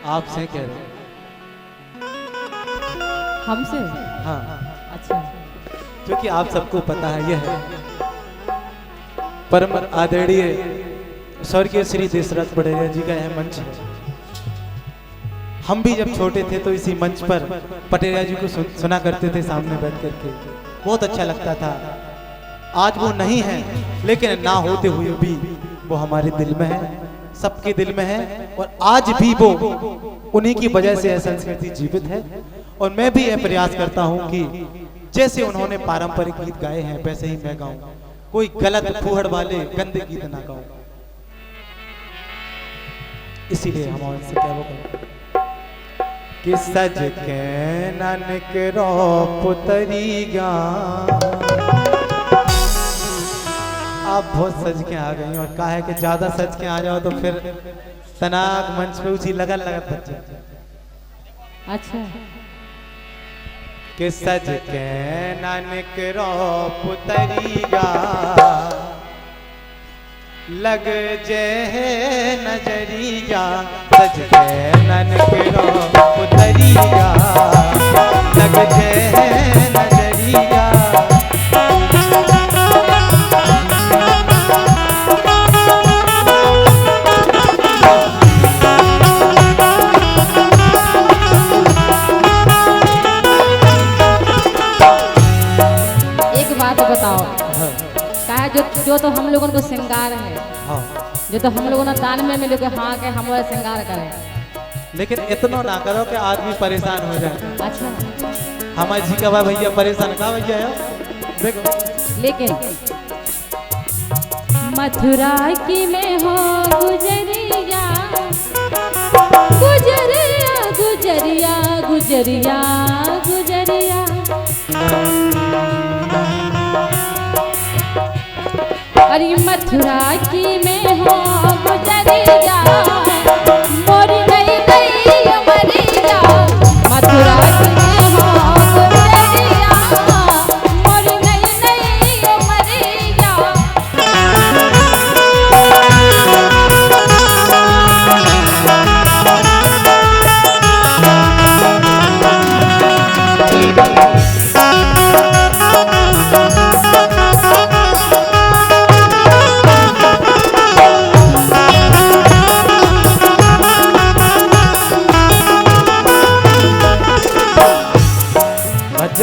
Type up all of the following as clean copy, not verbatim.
आपसे कह रहे हैं। हमसे? हाँ अच्छा। क्योंकि आप सबको पता है यह है परम आदरणीय स्वर्गीय श्री देशराज पटेरिया जी का यह मंच है। हम भी जब छोटे थे तो इसी मंच पर पटेरिया जी को सुना करते थे सामने बैठ करके, बहुत अच्छा लगता था। आज वो नहीं है, लेकिन ना होते हुए भी वो हमारे दिल में है, सबके दिल में है, और आज भी वो उन्हीं की वजह से यह संस्कृति जीवित है। और मैं भी यह प्रयास करता हूं कि जैसे उन्होंने पारंपरिक गीत गाए हैं वैसे ही मैं गाऊं, कोई गलत फूहड़ वाले गंदे गीत ना गाऊं। इसीलिए हम उनसे क्या वो करें कि सज के नानक रो पुतरी गा। आप बहुत सज के आ गई, और कहा है कि ज्यादा सज के आ जाओ तो फिर तनाक मंच पे उसी लगा बच्चे। अच्छा। कि सज के नानक रो पुतरी गा, लग जे नजरिया। सज के नानक रो पुतरी गा, लग जे नजरिया। बताओ। हाँ। कहा जो तो हम लोगों को श्रृंगार है। हाँ। जो तो हम लोगों ने दान में मिले हाँ के हमारा श्रृंगार करें, लेकिन इतना ना करो कि आदमी परेशान हो जाए। अच्छा। हमारे जी का भैया परेशान का भैया देखो। लेकिन मथुरा की में हो गुजरिया गुजरिया गुजरिया गुजरिया गुजरिया। अरे मथुरा की में हो गुजरिया, मोरी गई गई मरिया। मथुरा की में हो गुजरिया, मोरी गई गई मरिया।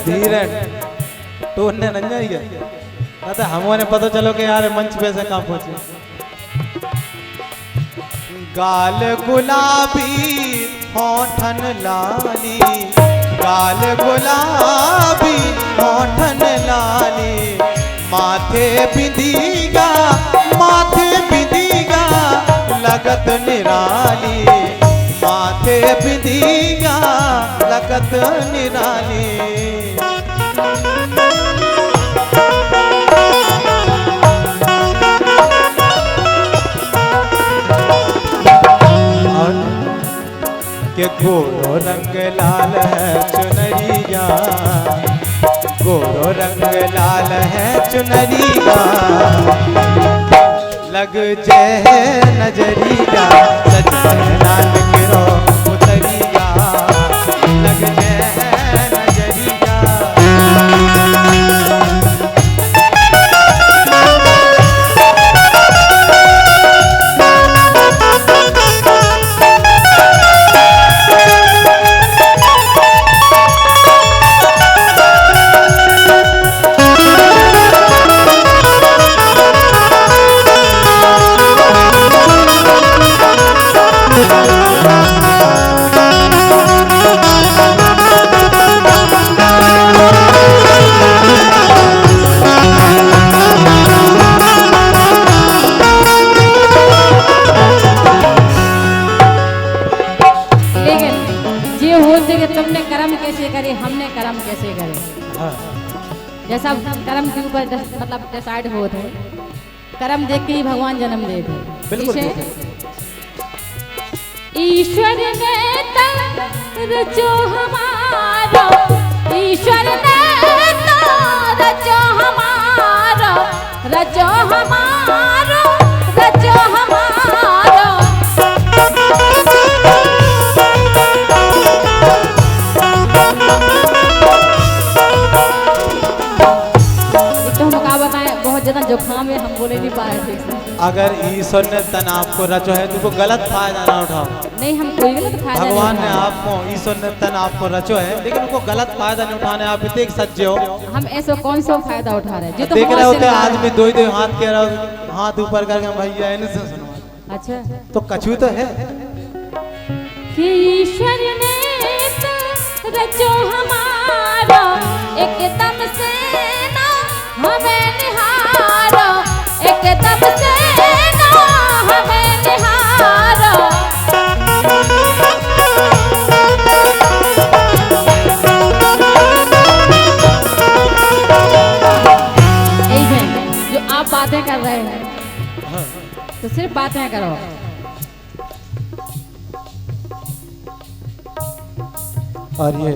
धीरे तो नहीं है ना, तो हमने पता चलो कि यार मंच पे से कहाँ पहुंचे। गाल गुलाबी होठन लाली, गाल गुलाबी होठन लाली। माथे बिंदीगा, माथे बिंदीगा लगत निराली। माथे बिंदीगा लगत निराली। के गोरो रंग लाल है चुनरिया, गोरो रंग लाल है चुनरिया। लग जे नजरिया, सज के नानक रो पुतरिया। लग जे नजरिया। तुमने कर्म कैसे करे, हमने कर्म कैसे करे। हाँ। जैसा कर्म के ऊपर मतलब डिसाइड हो थे, कर्म देख के ही भगवान जन्म दे थे। ईश्वर ने रचो हमारा, ईश्वर ने रचो हमारा, रचो हमारा, रचो हमारा। अगर ईश्वर ने तन आपको रचो है तो गलत फायदा ना उठाओ। नहीं, हम कोई गलत फायदा नहीं भगवान ने उठा रहे। आपको, ईश्वर ने तन आपको रचो है, लेकिन उनको गलत फायदा नहीं उठाने। आप इतने सज्जे हो, हम ऐसा कौन सा फायदा उठा रहे हैं जो तो देख रहे हमारे होते आशीर्वाद आदमी दो ही दो हाथ के हाथ ऊपर करके भैया इनसे सुनो, है। अच्छा, तो कछू तो है कि ईश्वर ने तो रचो हमारा एकदम से ना हमें निहारो, एकदम से ना हमें निहारो। ऐसे जो आप बातें कर रहे हैं तो सिर्फ बातें करो। और ये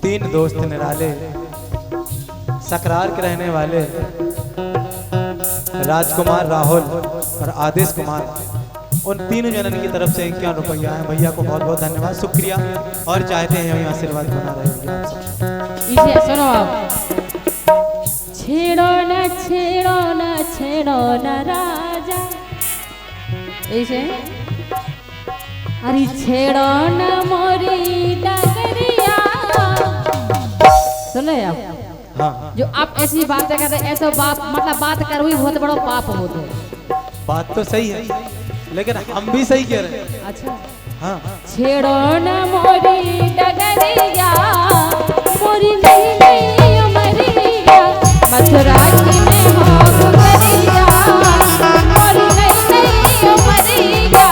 तीन दोस्त निराले सकरार के रहने वाले राजकुमार, राहुल और आदेश कुमार, उन तीनों जनन की तरफ से 51 रुपया है। भैया को बहुत बहुत धन्यवाद, शुक्रिया, और चाहते हैं यही आशीर्वाद बना रहे आप सब। इसे सुनो आप। छेड़ो न छेड़ो न छेड़ो न राजा, ऐसे अरे छेड़ो न मोरी डगरिया। सुन रहे आप? हाँ, जो आप ऐसी बातें कर रहे हैं, ऐसा बात मतलब बात कर हुई बहुत बड़ा पाप होता है। बात तो सही है, लेकिन हम भी सही कह रहे हैं। अच्छा, हाँ, छेड़ो न मोरी डगरिया, मोरी नहीं नहीं उमरिया, मथुरा की में हो गुगरिया, मोरी नहीं नहीं उमरिया।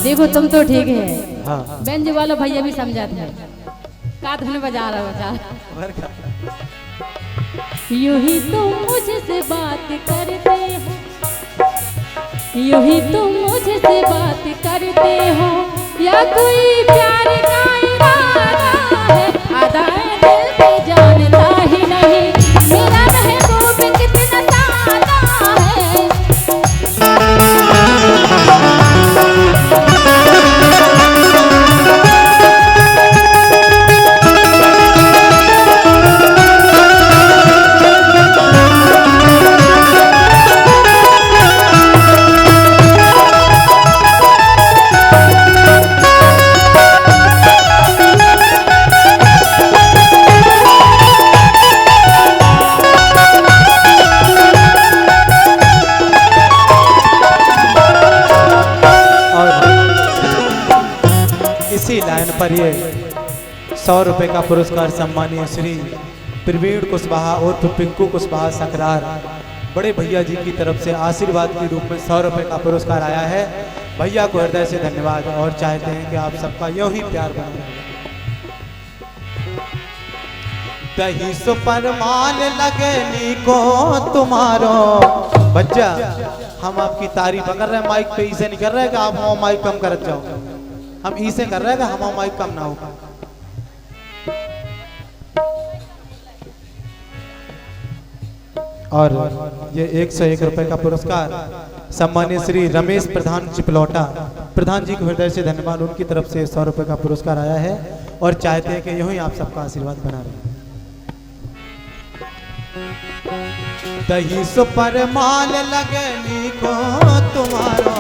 देखो तुम तो ठीक है, हाँ, बेंच वालों भैया भी समझाते हैं। का धुन बजा रहा बेचारा। यूं ही तुम मुझसे बात करते हो, यूं ही तुम मुझसे बात करते हो, या कोई प्यार का इरादा है, आधा दिल पे जानता ही नहीं, मेरा महबूब कितना सादा है। इसी लाइन पर ये 100 रुपए का पुरस्कार सम्मानीय श्री प्रवीण कुशवाहा और पिंकू कुशवाहा सकरार बड़े भैया जी की तरफ से आशीर्वाद के रूप में 100 रुपए का पुरस्कार आया है। भैया को हृदय से धन्यवाद, और चाहते हैं कि आप सबका यूं ही प्यार बना रहे। दही सो पर मान लगनी को तुम्हारो बच्चा, हम आपकी तारीफ कर रहे हैं, माइक पे इसे नहीं कर रहे कि आप हम माइक कम कर जाओ, हम इसे कर रहे हैं कि हम माइक कम ना होगा। और ये 101 रुपए का पुरस्कार सम्मानीय श्री रमेश प्रधान चिपलौटा प्रधान जी को हृदय से धन्यवाद, उनकी तरफ से 100 रुपए का पुरस्कार आया है, और चाहते हैं कि यूं ही आप सबका आशीर्वाद बना रहे। दही सो पर माल लगनी को तुम्हारो,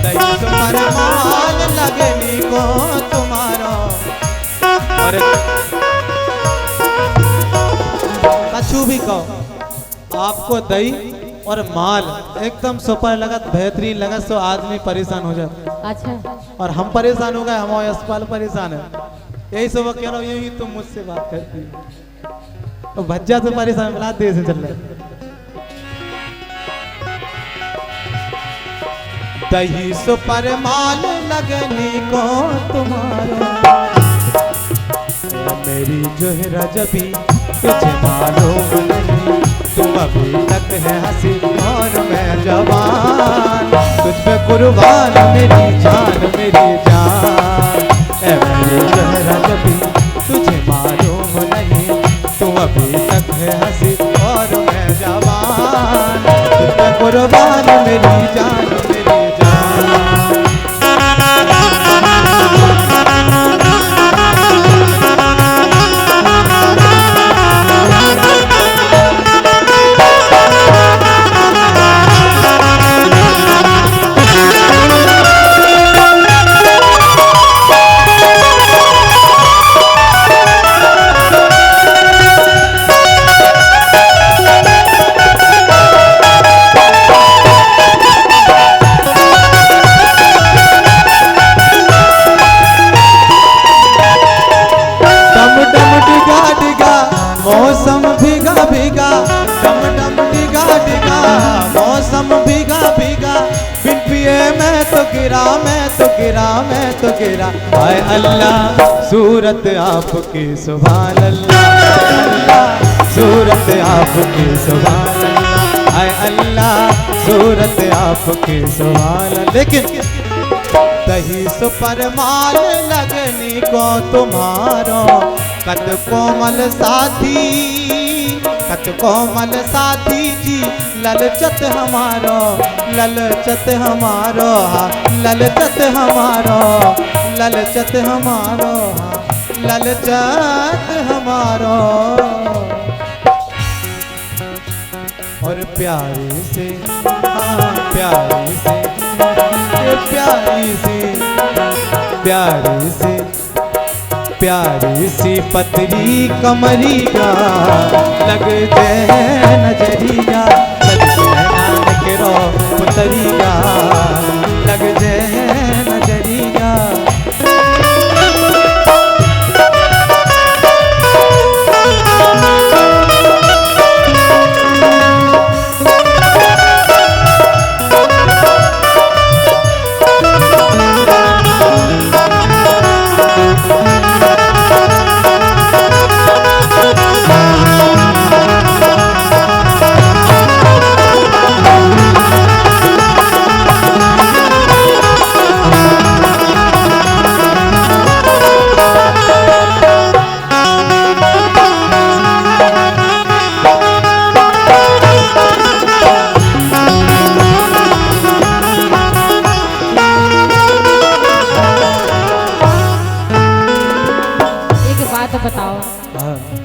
दही सो पर माल लगनी को तुम्हारो, और कछु भी कहो, आपको दही और माल एकदम सुपर लगत, बेहतरीन लगत, तो आदमी परेशान हो जाता। अच्छा और हम परेशान हो गए, हमारे अस्पताल परेशान है। यही सब कह रहा हूँ, यही तुम मुझसे बात करती हो। तो भज्जा से परेशान, बना देर से चल रहा है। दही सुपर माल लगनी को तुम्हारा, मेरी जो है रजबी तुझे मालूम नहीं, तुम अभी तक है हंसी और मैं जवान, तुझ पे कुर्बान मेरी जान मेरी जान। ऐ मेरी जो है रजबी तुझे मालूम नहीं, तुम अभी तक है हंसी और मैं जवान, तुझ पे कुर्बान मेरी जान मेरी जान। मौसम भीगा भीगा, डम डम डिगा डिगा, मौसम भीगा भीगा, बिन पिए मैं तो गिरा मैं तो गिरा मैं तो गिरा। हाय अल्लाह सूरत आपकी सुभान अल्लाह, सूरत आपकी सुभान अल्लाह, हाय अल्लाह सूरत आपकी सुभान। लेकिन दही सुपर माल लगनी को तुम्हारो, कत कोमल साथी, कत कोमल साथी जी, ललचत हमारो, ललचत हमारो, हाँ ललचत हमारो, ललचत हमारो, हाँ ललचत हमारो। और प्यारे से, हाँ प्यारे से, प्यारी सी, प्यारी सी, प्यारी सी पतरी कमरिया, लग जाए नजरिया, लग जाए नानक रो पुतरिया, लग जाए नजरिया। बताओ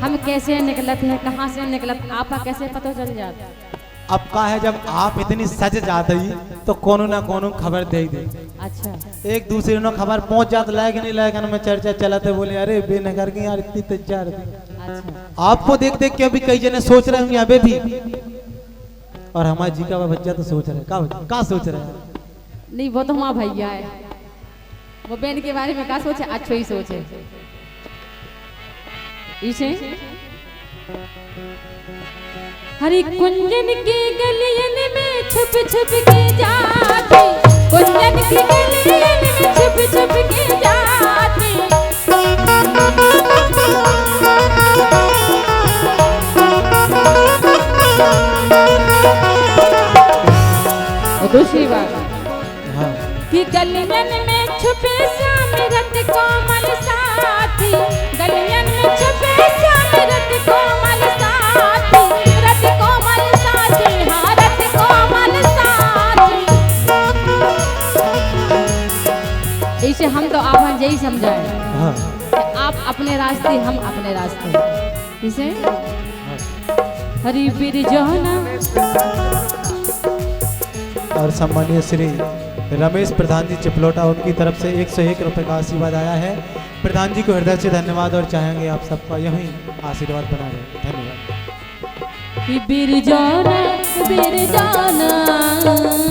हम कैसे निकलत है, कहाँ से निकलत, आपका कैसे पता चल जाता? अब का है, जब आप इतनी सज जाते ही तो कोनो ना कोनो खबर दे दे। अच्छा एक दूसरे ने खबर पहुंच जाता, लायक नहीं लायक में चर्चा चलाते, बोले अरे बेनगर की यार इतनी तैयार थी। अच्छा आपको देख देख के अभी कई जने सोच रहे होंगे अबे भी, और हमारे जी का बच्चा तो सोच रहे का सोच रहे हैं? नहीं वो तो हमारा भैया है, वो बहन के बारे में क्या सोचे, अच्छो ही सोचे। इसे हरी कुंजन की गलियन में छुप छुप के जाती, कुंजन की गलियन में छुप छुप के जाती, दूसरी बात कि गलियन में छुपे श्याम रत कोमल साथी, गलियन में छुपे श्याम रत कोमल साथी, रत कोमल साथी, हाँ रत कोमल साथी। इसे हम तो आप यही समझाए, आप अपने रास्ते हम अपने रास्ते। इसे हरी बिरजाना। और सम्मानीय श्री रमेश प्रधान जी चिपलोटा, उनकी तरफ से 101 रुपए का आशीर्वाद आया है। प्रधान जी को हृदय से धन्यवाद और चाहेंगे आप सबका यही आशीर्वाद बना रहे। धन्यवाद। फिर जाना।